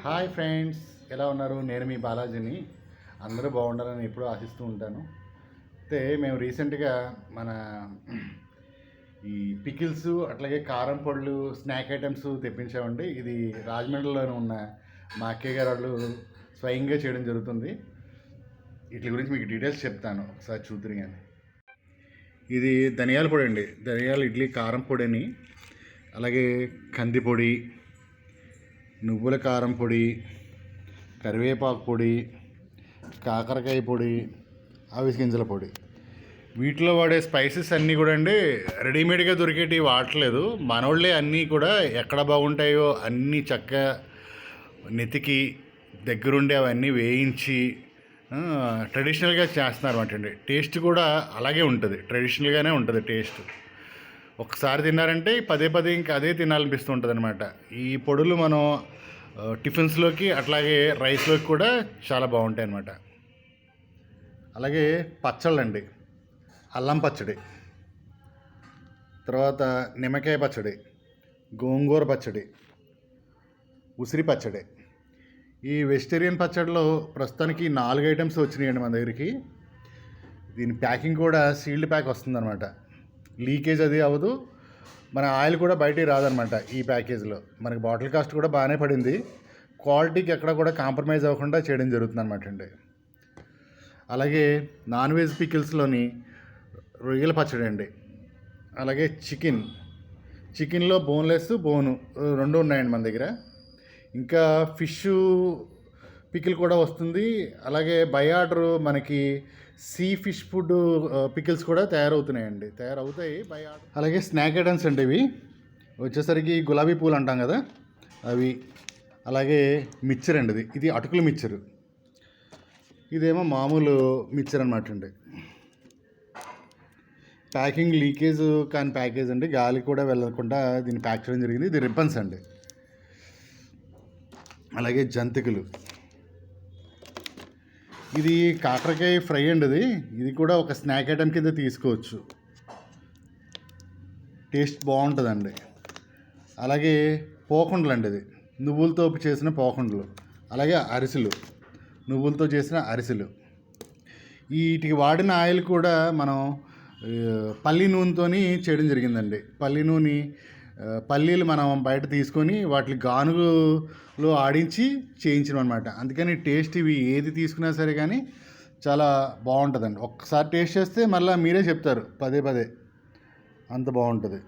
Hi friends, ఎలా ఉన్నారు? నేను మీ బాలాజీని. అందరూ బాగుండాలని ఎప్పుడూ ఆశిస్తూ ఉంటాను. అయితే మేము రీసెంట్గా మన ఈ పికిల్స్ అట్లాగే కారం పొడులు స్నాక్ ఐటమ్స్ తెప్పించామండి. ఇది రాజమండ్రిలోనే ఉన్న మా అక్కయ్య గారు వాళ్ళు స్వయంగా చేయడం జరుగుతుంది. వీటి గురించి మీకు డీటెయిల్స్ చెప్తాను, ఒకసారి చూద్దరు కానీ. ఇది ధనియాల పొడి అండి, ధనియాల ఇడ్లీ కారం పొడి అని, అలాగే కంది పొడి, నువ్వుల కారం పొడి, కరివేపాకు పొడి, కాకరకాయ పొడి, అవిసె గింజల పొడి. వీటిలో వాడే స్పైసెస్ అన్నీ కూడా అండి రెడీమేడ్గా దొరికేటివి వాడట్లేదు. మనోళ్ళే అన్నీ కూడా ఎక్కడ బాగుంటాయో అన్నీ చక్కగా నెతికి దగ్గరుండి అవన్నీ వేయించి ట్రెడిషనల్గా చేస్తున్నారు అనమాట. టేస్ట్ కూడా అలాగే ఉంటుంది, ట్రెడిషనల్గానే ఉంటుంది టేస్ట్. ఒకసారి తిన్నారంటే పదే పదే ఇంకా అదే తినాలనిపిస్తూ ఉంటుంది అనమాట. ఈ పొడులు మనం టిఫిన్స్లోకి అట్లాగే రైస్లోకి కూడా చాలా బాగుంటాయి అన్నమాట. అలాగే పచ్చళ్ళండి, అల్లం పచ్చడి, తర్వాత నిమ్మకాయ పచ్చడి, గోంగూర పచ్చడి, ఉసిరి పచ్చడి. ఈ వెజిటేరియన్ పచ్చడిలో ప్రస్తుతానికి 4 ఐటమ్స్ వచ్చినాయండి మన దగ్గరికి. దీని ప్యాకింగ్ కూడా సీల్డ్ ప్యాక్ వస్తుందన్నమాట. లీకేజ్ అది అవ్వదు, మన ఆయిల్ కూడా బయటికి రాదనమాట. ఈ ప్యాకేజ్లో మనకి బాటిల్ కాస్ట్ కూడా బాగానే పడింది. క్వాలిటీకి ఎక్కడ కూడా కాంప్రమైజ్ అవ్వకుండా చేయడం జరుగుతుంది అనమాట అండి. అలాగే నాన్ వెజ్ పికిల్స్లోని రొయ్యల పచ్చడి అండి, అలాగే చికెన్లో బోన్లెస్ బోను 2 ఉన్నాయండి మన దగ్గర. ఇంకా ఫిష్ పికిల్ కూడా వస్తుంది. అలాగే బై ఆర్డర్ మనకి సీ ఫిష్ ఫుడ్ పికిల్స్ కూడా తయారవుతాయి బై ఆర్డర్. అలాగే స్నాక్ ఐటమ్స్ అండి, ఇవి వచ్చేసరికి గులాబీ పూలు అంటాం కదా అవి, అలాగే మిక్చర్ అండి, ఇది అటుకుల మిక్చరు, ఇదేమో మామూలు మిక్చర్ అనమాట అండి. ప్యాకింగ్ లీకేజ్ కాని ప్యాకేజ్ అండి, గాలి కూడా వెళ్ళకుండా దీన్ని ప్యాక్ చేయడం జరిగింది. ఇది రిబ్బన్స్ అండి. అలాగే జంతికలు, ఇది కాకరకాయ ఫ్రై అండి. ఇది కూడా ఒక స్నాక్ ఐటమ్ కింద తీసుకోవచ్చు, టేస్ట్ బాగుంటుందండి. అలాగే పోకుండలు అండి, ఇది నువ్వులతో చేసిన పోకుండలు. అలాగే అరిసెలు, నువ్వులతో చేసిన అరిసెలు. వీటికి వాడిన ఆయిల్ కూడా మనం పల్లి నూనెతో చేయడం జరిగిందండి. పల్లీలు మనం బయట తీసుకొని వాటిని గానుగులో ఆడించి చేయించడం అనమాట. అందుకని టేస్ట్ ఇవి ఏది తీసుకున్నా సరే కానీ చాలా బాగుంటుందండి. ఒక్కసారి టేస్ట్ చేస్తే మళ్ళీ మీరే చెప్తారు పదే పదే, అంత బాగుంటుంది.